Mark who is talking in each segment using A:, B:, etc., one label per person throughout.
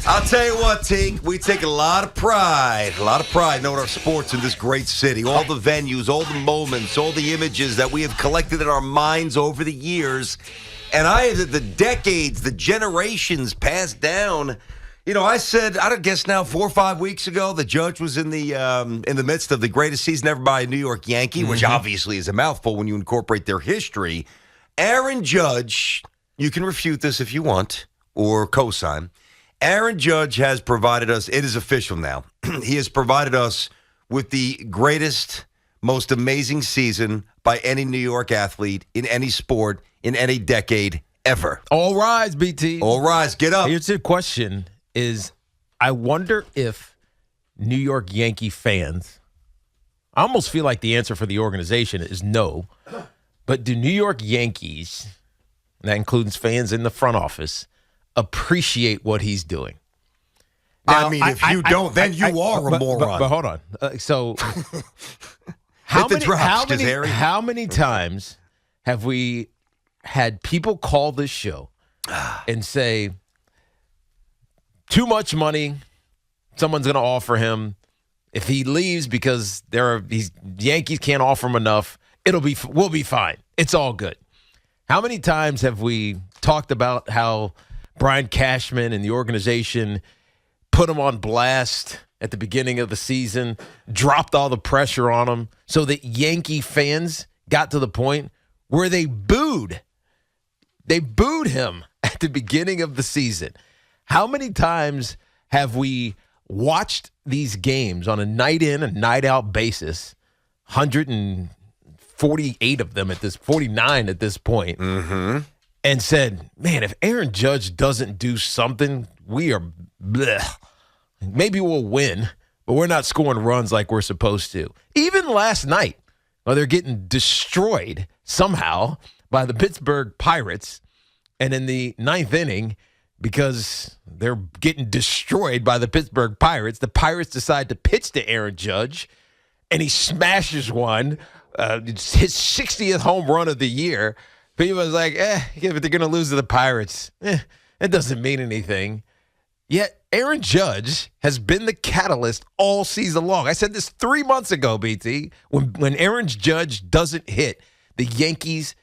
A: I'll tell you what, Tiki, we take a lot of pride knowing our sports in this great city. All the venues, all the moments, all the images that we have collected in our minds over the years. And the decades, the generations passed down. I said, I don't guess now 4 or 5 weeks ago, the Judge was in the midst of the greatest season ever by a New York Yankee, which obviously is a mouthful when you incorporate their history. Aaron Judge, you can refute this if you want or co-sign. Aaron Judge has provided us, it is official now, he has provided us with the greatest, most amazing season by any New York athlete in any sport in any decade ever.
B: All rise, BT.
A: All rise, get up.
B: Here's the question is, I wonder if New York Yankee fans, I almost feel like the answer for the organization is no, but do New York Yankees, and that includes fans in the front office, appreciate what he's doing?
A: Now, if you don't, then you are a moron.
B: But hold on. How many times have we had people call this show and say, too much money, someone's going to offer him. If he leaves because these Yankees can't offer him enough, we'll be fine. It's all good. How many times have we talked about how Brian Cashman and the organization put him on blast at the beginning of the season, dropped all the pressure on him so that Yankee fans got to the point where they booed him at the beginning of the season? How many times have we watched these games on a night in and night out basis, 148 of them 49 at this point, and said, man, if Aaron Judge doesn't do something, we are bleh. Maybe we'll win, but we're not scoring runs like we're supposed to. Even last night, they're getting destroyed somehow by the Pittsburgh Pirates, and in the ninth inning, because they're getting destroyed by the Pittsburgh Pirates, the Pirates decide to pitch to Aaron Judge, and he smashes one, his 60th home run of the year. People was like, if they're going to lose to the Pirates, it doesn't mean anything. Yet Aaron Judge has been the catalyst all season long. I said this 3 months ago, BT. When Aaron Judge doesn't hit, the Yankees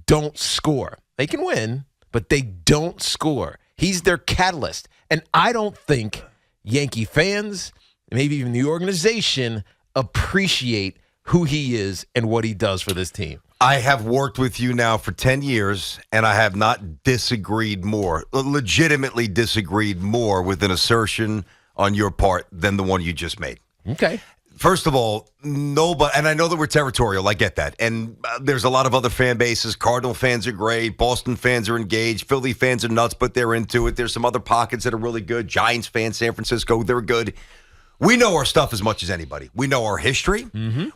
B: don't score. They can win, but they don't score. He's their catalyst. And I don't think Yankee fans, maybe even the organization, appreciate who he is and what he does for this team.
A: I have worked with you now for 10 years, and I have not disagreed more, legitimately disagreed more with an assertion on your part than the one you just made.
B: Okay.
A: First of all, nobody, and I know that we're territorial, I get that. And there's a lot of other fan bases. Cardinal fans are great. Boston fans are engaged. Philly fans are nuts, but they're into it. There's some other pockets that are really good. Giants fans, San Francisco, they're good. We know our stuff as much as anybody. We know our history.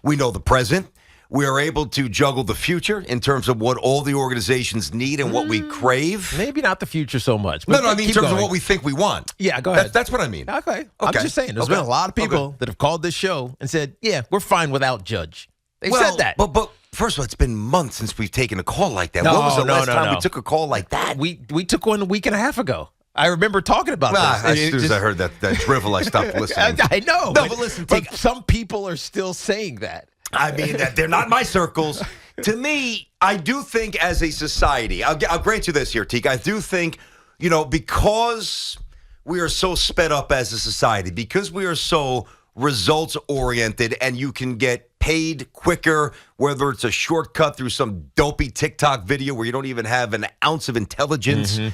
A: We know the present. We are able to juggle the future in terms of what all the organizations need and what we crave.
B: Maybe not the future so much.
A: No, I mean in terms of what we think we want.
B: Yeah, go ahead.
A: That's what I mean.
B: Okay. I'm just saying, there's been a lot of people that have called this show and said, yeah, we're fine without Judge. They said that.
A: But first of all, it's been months since we've taken a call like that. When was the last time we took a call like that?
B: We took one a week and a half ago. I remember talking about this.
A: As soon as I heard that drivel, I stopped listening.
B: I know.
A: No, but listen,
B: some people are still saying that.
A: I mean, they're not my circles. To me, I do think as a society, I'll grant you this here, Tiki. I do think, because we are so sped up as a society, because we are so results-oriented and you can get paid quicker, whether it's a shortcut through some dopey TikTok video where you don't even have an ounce of intelligence. And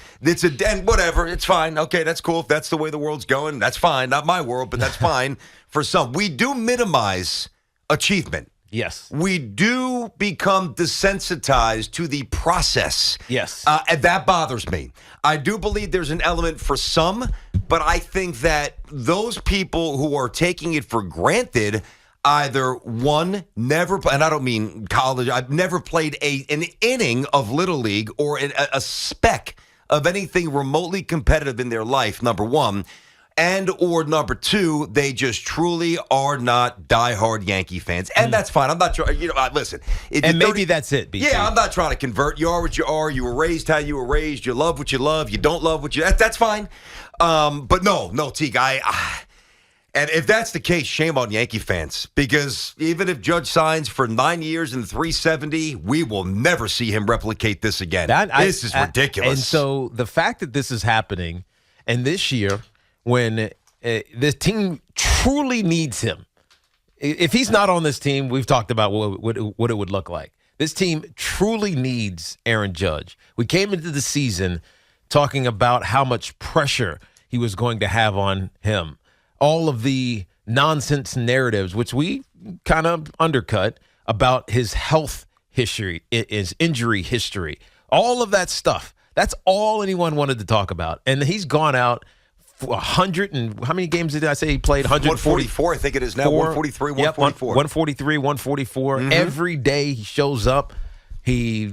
A: whatever, it's fine. Okay, that's cool. If that's the way the world's going, that's fine. Not my world, but that's fine for some. We do minimize achievement.
B: Yes.
A: We do become desensitized to the process.
B: Yes.
A: And that bothers me. I do believe there's an element for some, but I think that those people who are taking it for granted either one, never, and I don't mean college, I've never played an inning of Little League or a speck of anything remotely competitive in their life, number one. And or number two, they just truly are not diehard Yankee fans. And that's fine. I'm not trying, listen.
B: And maybe that's it, BT.
A: Yeah, I'm not trying to convert. You are what you are. You were raised how you were raised. You love what you love. You don't love what you, that's fine. But no, Teague, and if that's the case, shame on Yankee fans, because even if Judge signs for 9 years and 370, we will never see him replicate this again. This is ridiculous.
B: And so the fact that this is happening, and this year when this team truly needs him, if he's not on this team, we've talked about what it would look like. This team truly needs Aaron Judge. We came into the season talking about how much pressure he was going to have on him. All of the nonsense narratives, which we kind of undercut, about his health history, his injury history, all of that stuff. That's all anyone wanted to talk about. And he's gone out 100 and how many games did I say he played?
A: 144, I think it is now. 143, 144.
B: 143, 144. Mm-hmm. Every day he shows up, he's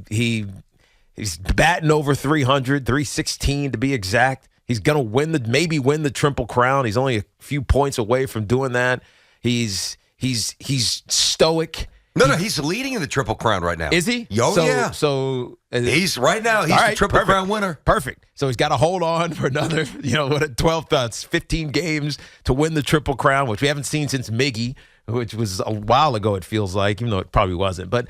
B: batting over 300, 316 to be exact. He's going to maybe win the Triple Crown. He's only a few points away from doing that. He's stoic.
A: No, he's leading in the Triple Crown right now.
B: Is he?
A: Yeah.
B: So
A: he's the Triple Crown winner.
B: Perfect. So he's got to hold on for another, 15 games to win the Triple Crown, which we haven't seen since Miggy, which was a while ago, it feels like, even though it probably wasn't. But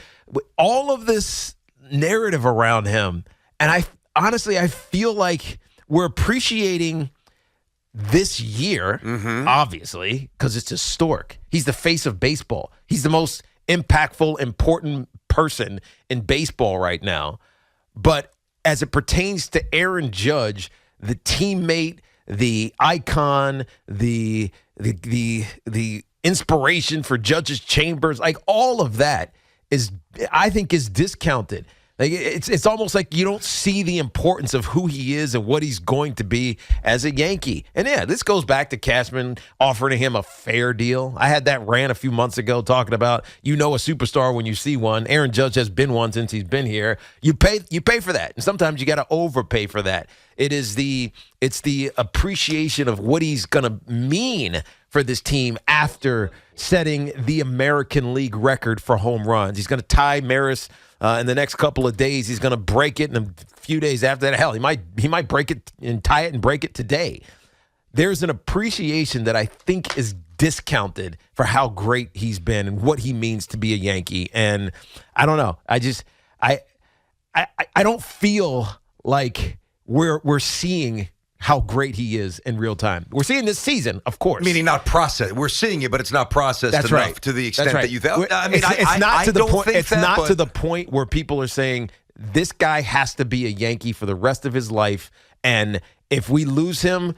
B: all of this narrative around him, and I feel like we're appreciating this year, obviously, because it's historic. He's the face of baseball. He's the most impactful, important person in baseball right now. But as it pertains to Aaron Judge, the teammate, the icon, the inspiration for Judge's chambers, like all of that I think is discounted. Like it's almost like you don't see the importance of who he is and what he's going to be as a Yankee. And yeah, this goes back to Cashman offering him a fair deal. I had that rant a few months ago talking about a superstar when you see one. Aaron Judge has been one since he's been here. You pay for that, and sometimes you got to overpay for that. It's the appreciation of what he's going to mean for this team after setting the American League record for home runs. He's going to tie Maris in the next couple of days. He's going to break it, and a few days after that, hell, he might break it and tie it and break it today. There's an appreciation that I think is discounted for how great he's been and what he means to be a Yankee. And I don't know. I don't feel like we're seeing how great he is in real time. We're seeing this season, of course.
A: Meaning not processed. We're seeing it, but it's not processed enough to the extent that you thought. I mean,
B: it's not to the point.
A: It's
B: not to the point where people are saying this guy has to be a Yankee for the rest of his life, and if we lose him,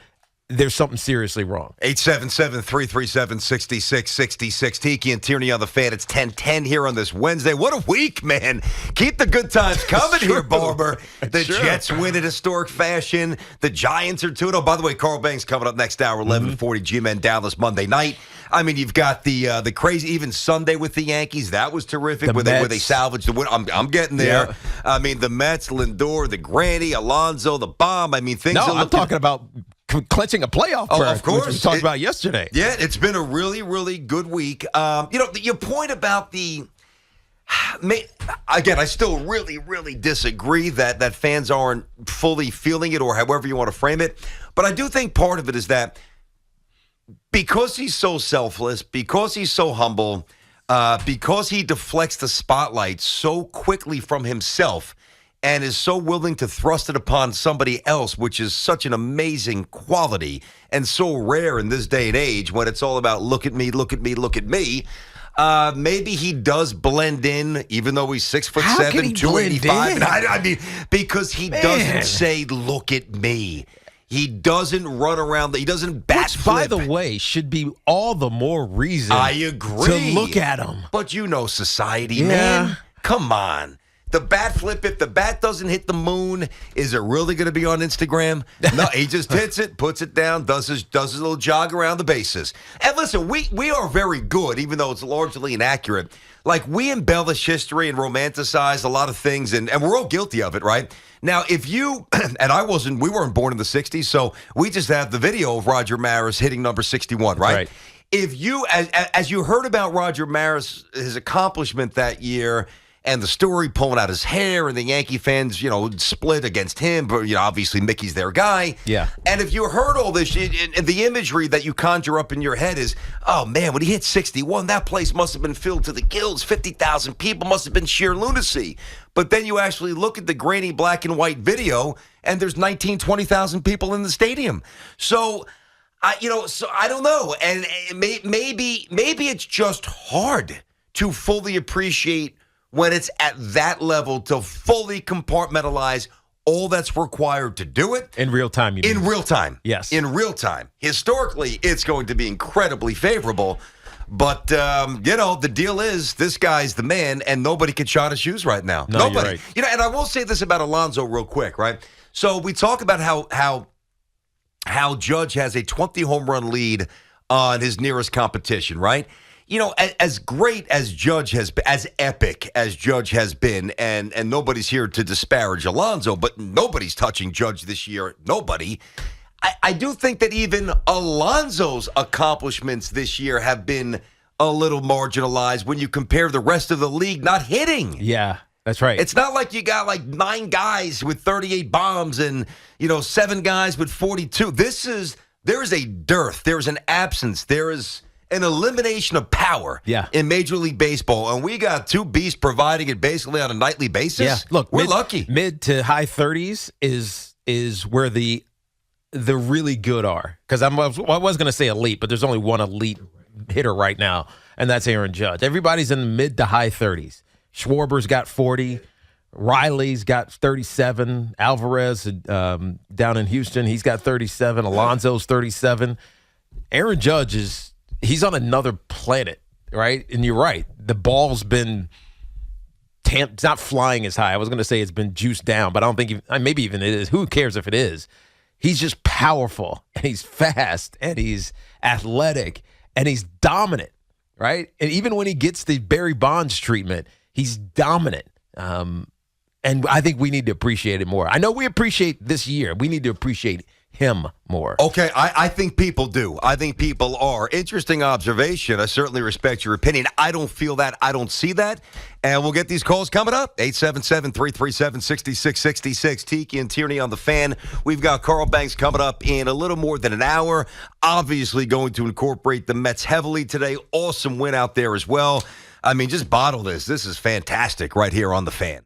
B: there's something seriously wrong.
A: 877-337-6666. Tiki and Tierney on the fan. It's 10:10 here on this Wednesday. What a week, man. Keep the good times coming here, Barber. The Jets win in historic fashion. The Giants are 2-0. By the way, Carl Banks coming up next hour, 11:40, G-Men Dallas Monday night. I mean, you've got the crazy, even Sunday with the Yankees. That was terrific where they salvaged the win. I'm getting there. Yeah. I mean, the Mets, Lindor, the Granny, Alonso, the bomb. I mean, things are looking...
B: I'm talking about clinching a playoff berth,
A: of course.
B: which we talked about yesterday.
A: Yeah, it's been a really, really good week. Your point about again, I still really, really disagree that fans aren't fully feeling it or however you want to frame it. But I do think part of it is that because he's so selfless, because he's so humble, because he deflects the spotlight so quickly from himself, and is so willing to thrust it upon somebody else, which is such an amazing quality and so rare in this day and age when it's all about look at me, look at me, look at me. Maybe he does blend in, even though he's 6'7", 285. I mean, because he doesn't say, look at me. He doesn't run around. He doesn't bat flip.
B: By the way, should be all the more reason
A: I agree.
B: to look at him.
A: But society, man. Come on. The bat flip, if the bat doesn't hit the moon, is it really going to be on Instagram? No, he just hits it, puts it down, does his little jog around the bases. And listen, we are very good, even though it's largely inaccurate. Like, we embellish history and romanticize a lot of things, and we're all guilty of it, right? Now, if you, and we weren't born in the 60s, so we just have the video of Roger Maris hitting number 61, right? If you, as you heard about Roger Maris, his accomplishment that year, and the story pulling out his hair, and the Yankee fans, split against him. But obviously Mickey's their guy.
B: Yeah.
A: And if you heard all this, and the imagery that you conjure up in your head is, oh man, when he hit 61, that place must have been filled to the gills. 50,000 people, must have been sheer lunacy. But then you actually look at the grainy black and white video, and there's 20,000 people in the stadium. So. I don't know, and maybe it's just hard to fully appreciate when it's at that level to fully compartmentalize all that's required to do it
B: in real time.
A: In real time,
B: yes,
A: in real time. Historically, it's going to be incredibly favorable, but the deal is this guy's the man, and nobody can shot his shoes right now.
B: No,
A: Nobody.
B: You're right.
A: And I will say this about Alonso real quick, right? So we talk about how Judge has a 20 home run lead on his nearest competition, right? As great as Judge has been, as epic as Judge has been, and nobody's here to disparage Alonso, but nobody's touching Judge this year. Nobody. I do think that even Alonso's accomplishments this year have been a little marginalized when you compare the rest of the league not hitting.
B: Yeah. That's right.
A: It's not like you got like 9 guys with 38 bombs and, 7 guys with 42. There is a dearth. There is an absence. There is an elimination of power in Major League Baseball. And we got 2 beasts providing it basically on a nightly basis.
B: Yeah, look,
A: we're lucky.
B: Mid to high 30s is where the really good are. Because I was going to say elite, but there's only one elite hitter right now, and that's Aaron Judge. Everybody's in the mid to high 30s. Schwarber's got 40. Riley's got 37. Alvarez down in Houston, he's got 37. Alonso's 37. Aaron Judge he's on another planet, right? And you're right. The ball's been it's not flying as high. I was going to say it's been juiced down, but I don't think maybe even it is. Who cares if it is? He's just powerful, and he's fast, and he's athletic, and he's dominant, right? And even when he gets the Barry Bonds treatment, he's dominant, and I think we need to appreciate it more. I know we appreciate this year. We need to appreciate him more.
A: Okay, I think people do. I think people are. Interesting observation. I certainly respect your opinion. I don't feel that. I don't see that. And we'll get these calls coming up. 877-337-6666. Tiki and Tierney on the Fan. We've got Carl Banks coming up in a little more than an hour. Obviously going to incorporate the Mets heavily today. Awesome win out there as well. I mean, just bottle this. This is fantastic right here on the Fan.